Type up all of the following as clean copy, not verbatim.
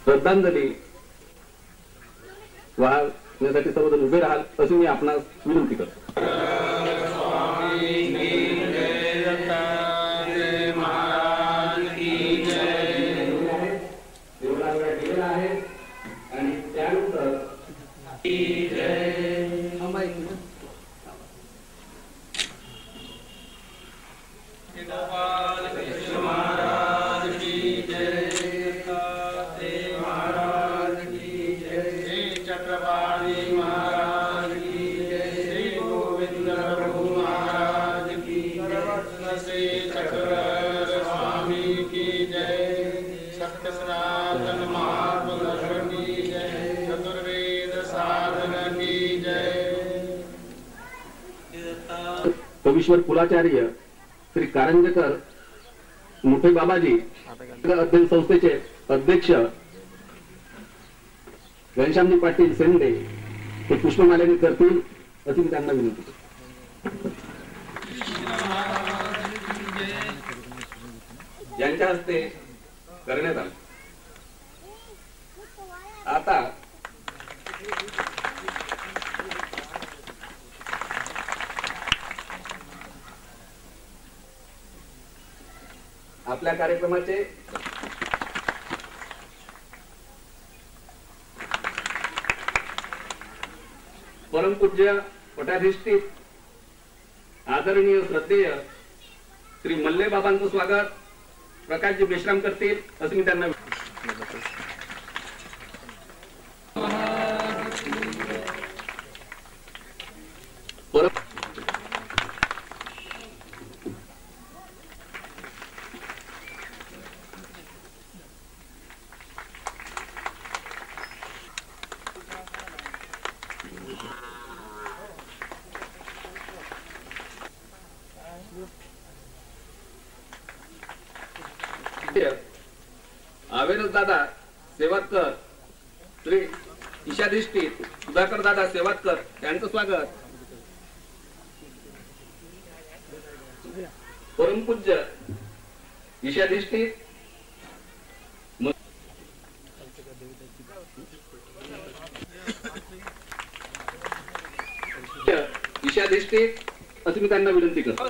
श्रद्धांजली वाहण्यासाठी सर्वजण उभे राहाल अशी मी आपणास विनंती करतो. आणि त्यानंतर कवीश्वर कुलाचार्य श्री कारंजेकर मोठे बाबाजी अध्ययन संस्थेचे अध्यक्ष घनश्यामजी पाटील सेंडे हे पुष्पमालेने करतील अशी मी त्यांना विनंती करतो. यांच्या हस्ते करण्यात आले. आता आपल्या कार्यक्रमाचे परमपूज्य पटाधिष्ठित आदरणीय श्रद्धेय श्री मल्ले बाबांचं स्वागत प्रकाशजी बेश्राम करतील असं मी त्यांना आवेरस दादा सेवातकर श्री ईशाधिष्ठित सुधाकर दादा सेवातकर यांचं स्वागत. परमपूज्य ईशाधिष्ठित असं मी त्यांना विनंती करतो.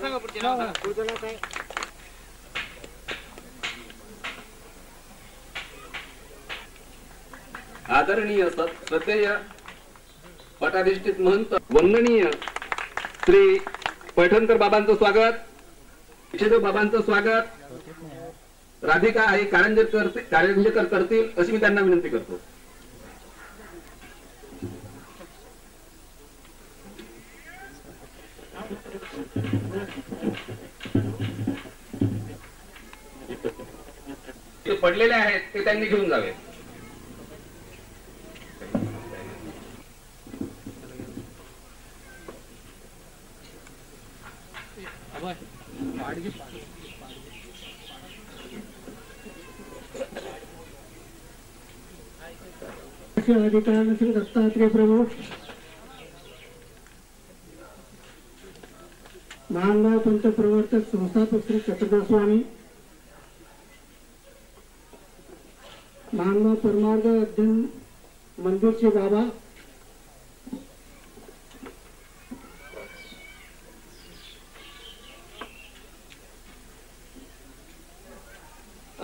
आदरणीय श्रद्धेय पटाधिष्ठित महंत वंदनीय श्री पैठणकर बाबांचं स्वागत, विषेदेव बाबांचं स्वागत राधिका हे कारंजेकर करतील अशी मी त्यांना विनंती करतो. जे पडलेले आहेत ते त्यांनी घेऊन जावे. अधिकार श्री दत्तात्रेय प्रभू महानगाव पंथ प्रवर्तक संस्थापक श्री चक्रधर स्वामी महानगाव परमार्ग अध्ययन मंदिरचे बाबा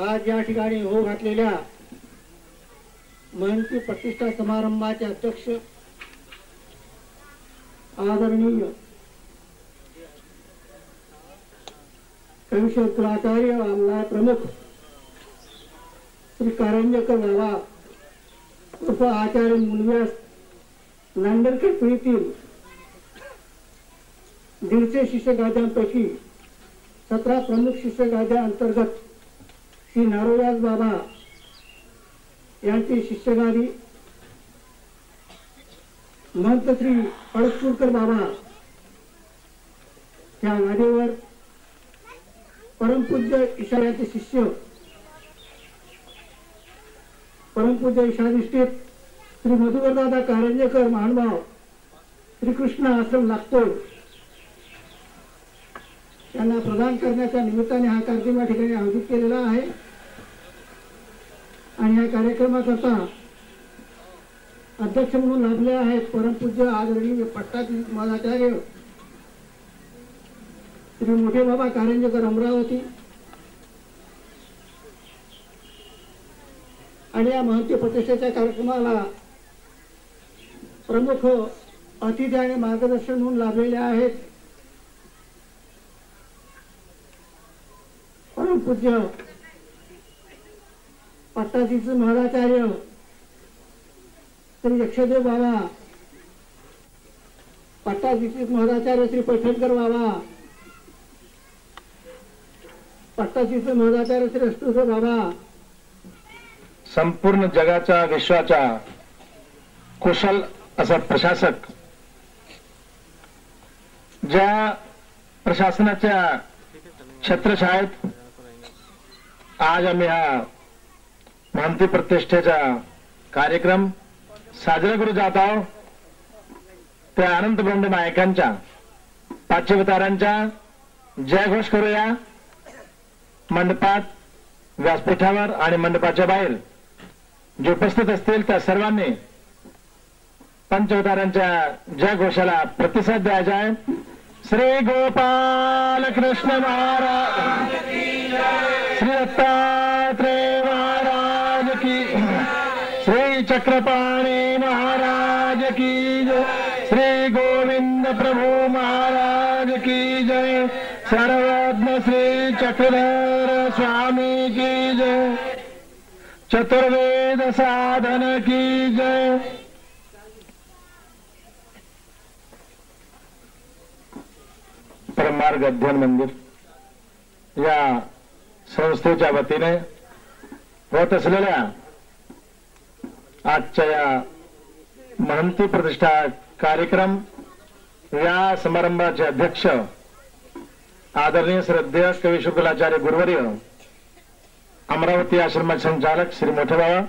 आज या ठिकाणी हो घातलेल्या महंती प्रतिष्ठा समारंभाचे अध्यक्ष आदरणीय कवीश्वर कुलाचार्य आमदार प्रमुख श्री कारंजेकर बाबा उर्फ आचार्य मुलव्यास नांदेडकर पिढीतील 150 शिष्यगाद्यांपैकी 17 प्रमुख शिष्यगाद्या अंतर्गत श्री नारोयास बाबा यांची शिष्यगादी महंत श्री अडसपूरकर बाबा या गादीवर परमपूज्य ईशायाचे शिष्य परमपूज्य ईशाधिष्ठित श्री मधुकरदादा कारंजेकर महानुभाव श्रीकृष्ण आश्रम नागपूर त्यांना प्रदान करण्याच्या निमित्ताने हा कार्यक्रम या ठिकाणी आयोजित केलेला आहे. आणि या कार्यक्रमाकरता अध्यक्ष म्हणून लाभले आहेत परमपूज्य आदरणीय पट्टाधीश महाराचार्य श्री मोठे बाबा कारंजेकर अमरावती. आणि या महंती प्रतिष्ठेच्या कार्यक्रमाला प्रमुख अतिथी आणि मार्गदर्शन म्हणून लाभलेले आहेत परमपूज्य पट्टाधीश महाराचार्य श्री यक्षदेव बाबा, पट्टाधीश महाराचार्य श्री पैठणकर बाबा, पट्टाधीश महाराचार्य श्री अष्टुदेव बाबा, संपूर्ण जगाच्या विश्वाच्या कुशल असा प्रशासक, ज्या प्रशासनाच्या छत्रछायेत आज आम्ही हा महंती प्रतिष्ठेचा कार्यक्रम साजरा करू जात आहोत, त्या अनंत ब्रह्मांड नायकांच्या पाचवतारांच्या जयघोष करूया. मंडपात, व्यासपीठावर आणि मंडपाच्या बाहेर जे उपस्थित असतील त्या सर्वांनी पंचवतारांच्या जय घोषाला प्रतिसाद द्यायचा आहे. श्री गोपाल कृष्ण महाराज, श्री दत्तात्रेय महाराज की, श्री चक्रपाणी महाराज की जय, श्री गोविंद प्रभु महाराज की जय, सर्वज्ञ श्री चक्रधर स्वामी की जय, चतुर्वेद साधन की जय. परमार्ग अध्ययन मंदिर या संस्थेच्या वतीने होत असलेल्या आजच्या या महंती प्रतिष्ठा कार्यक्रम या समारंभाचे अध्यक्ष आदरणीय श्रद्धेय कवी शुक्लाचार्य गुरुवर्य, अमरावती आश्रमाचे संचालक श्री मोठे बाबा,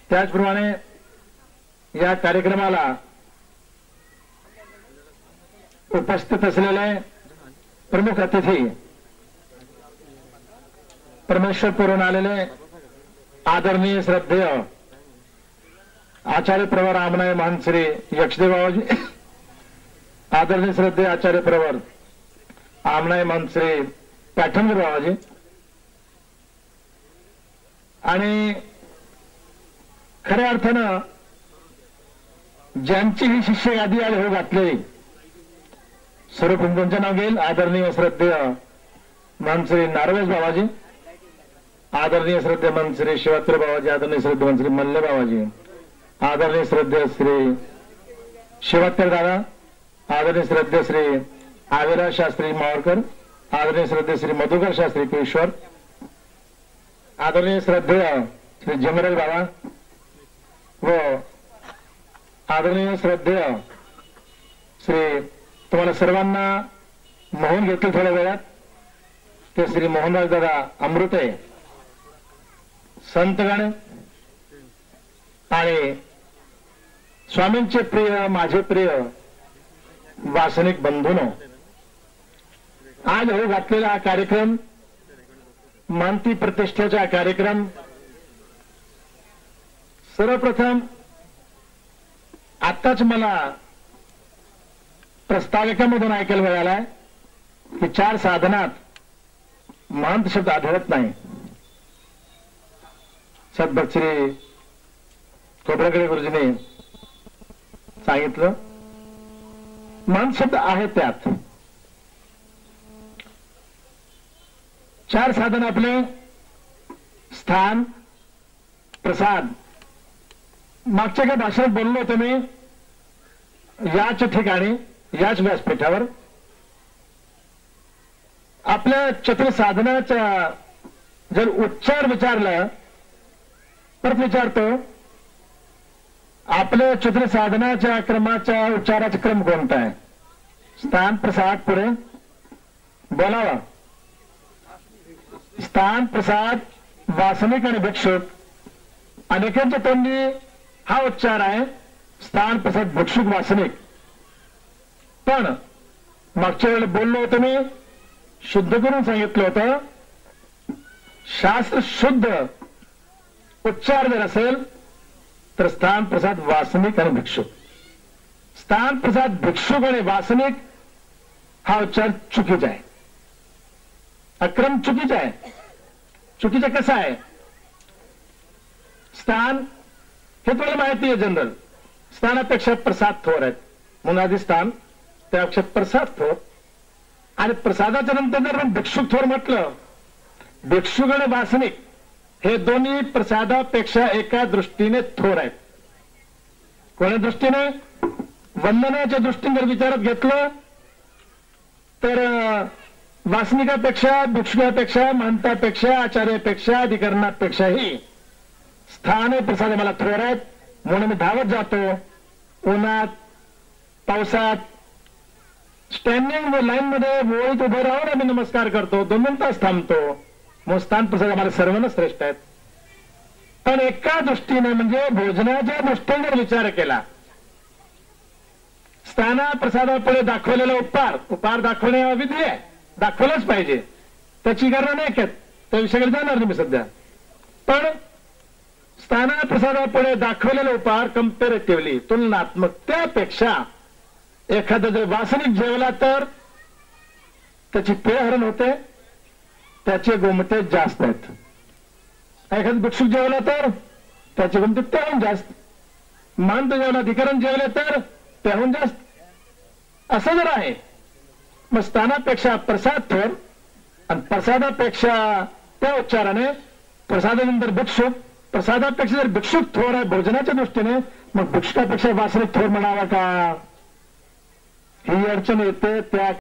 त्याचप्रमाणे या कार्यक्रमाला उपस्थित असलेले प्रमुख अतिथी, परमेश्वरपुरून आलेले आदरणीय श्रद्धेय आचार्य प्रवर आमनाय महंत श्री यक्षदेव बाबाजी, आदरणीय श्रद्धेय आचार्य प्रवर आमनाय महंत श्री पैठणकर बाबाजी, आणि खऱ्या अर्थानं ज्यांची ही शिष्य यादी आली हो घातलेली सर्वप्रथम नाव घेईल आदरणीय श्रद्धेय महंत श्री नारवेश बाबाजी, आदरणीय श्रद्धेय महंत श्री शिवात्र बाबाजी, आदरणीय श्रद्धेय महंत श्री मल्ले बाबाजी, आदरणीय श्रद्धेय श्री शिवात्र दादा, आदरणीय श्रद्धेय श्री आविराज शास्त्री मावरकर, आदरणीय श्रद्धेय श्री मधुकर शास्त्री केश्वर, आदरणीय श्रद्धेय श्री जमरेल बाबा व आदरणीय श्रद्धेय श्री, तुम्हाला सर्वांना मोहन घेतलं थोड्या वेळात, ते श्री मोहनराज दादा अमृते, संतगण आणि स्वामींचे प्रिय, माझे प्रिय वासनिक बंधूनो, आज हो घातलेला हा कार्यक्रम महंती प्रतिष्ठेचा कार्यक्रम सर्वप्रथम आत्ताच मला प्रस्ताविकामधून ऐकायला मिळालाय की 4 साधनात महंत शब्द आढळत नाही. सद्भक्त श्री खोबरागडे गुरुजीने सांगितलं महंत शब्द आहे त्यात. 4 साधन आपले स्थान, प्रसाद. मागच्या काही भाषणात बोललो होतो मी, याच ठिकाणी याच व्यासपीठावर आपल्या चतुर साधनाचा जर उच्चार विचारलं, परत विचारतो आपल्या चतुर साधनाच्या क्रमाच्या उच्चाराचा क्रम कोणता आहे? स्थान, प्रसाद, पुढे बोलावा. स्थान, प्रसाद, वासनिक आणि भिक्षुक, अनेकांच्या तोंडी हा उच्चार आहे स्थान, प्रसाद, भिक्षुक, वासनिक. पण मागच्या वेळेला बोललो होतो मी, शुद्ध करून सांगितलं होतं, शास्त्र शुद्ध उच्चार जर असेल तर स्थान प्रसाद वासनिक आणि भिक्षुक. स्थान प्रसाद भिक्षुक आणि वासनिक हा उच्चार चुकीचा आहे, अक्रम चुकीचा आहे. चुकीचा कसा आहे? स्थान हे तुम्हाला माहिती आहे जनरल, स्थानापेक्षा प्रसाद थोर आहेत म्हणून आधी स्थान, त्यापेक्षा प्रसाद थोर, आणि प्रसादाच्या नंतर जर भिक्षुक थोर म्हटलं, भिक्षुक आणि वासनिक हे दोन्ही प्रसादापेक्षा एका दृष्टीने थोर आहेत. कोणत्या दृष्टीने? वंदनाच्या दृष्टीने जर विचारात घेतलं तर वासनिकापेक्षा, भिक्षुकापेक्षा, महंतापेक्षा, आचार्यापेक्षा, अधिकरणापेक्षाही स्थान प्रसाद मला थोर आहेत. म्हणून मी धावत जातो, उन्हात पावसात स्टँडिंग लाईन मध्ये ओळीत उभं राहून आम्ही नमस्कार करतो, 2 तास थांबतो. मग स्थान प्रसाद आम्हाला सर्वांना श्रेष्ठ आहेत. पण एका दृष्टीने म्हणजे भोजनाच्या दृष्टीने जर विचार केला, स्थाना प्रसादापुढे दाखवलेला उपहार दाखवणे हा विधी आहे, दाखवलाच पाहिजे, त्याची गणना नाही करत, त्या विषयाकडे जाणार नाही मी सध्या. पण स्थाना प्रसादापुढे दाखवलेला उपहार कम्पॅरेटिव्हली तुलनात्मक, त्यापेक्षा एखादा जर वासनिक जेवला तर त्याची पेहरण होते, त्याचे गोमते जास्त आहेत. एखादा भिक्षुक जेवला तर त्याचे गोमते त्याहून जास्त, महंत जेवला, अधिकरण जेवले तर त्याहून जास्त, असं जर आहे. मग स्थानापेक्षा प्रसाद थोर आणि प्रसादापेक्षा त्या उच्चाराने प्रसादानंतर भिक्षुक, प्रसादापेक्षा जर भिक्षुक थोर आहे भोजनाच्या दृष्टीने, मग भिक्षुकापेक्षा वासनिक थोर म्हणावा का? ही अडचण येते. त्या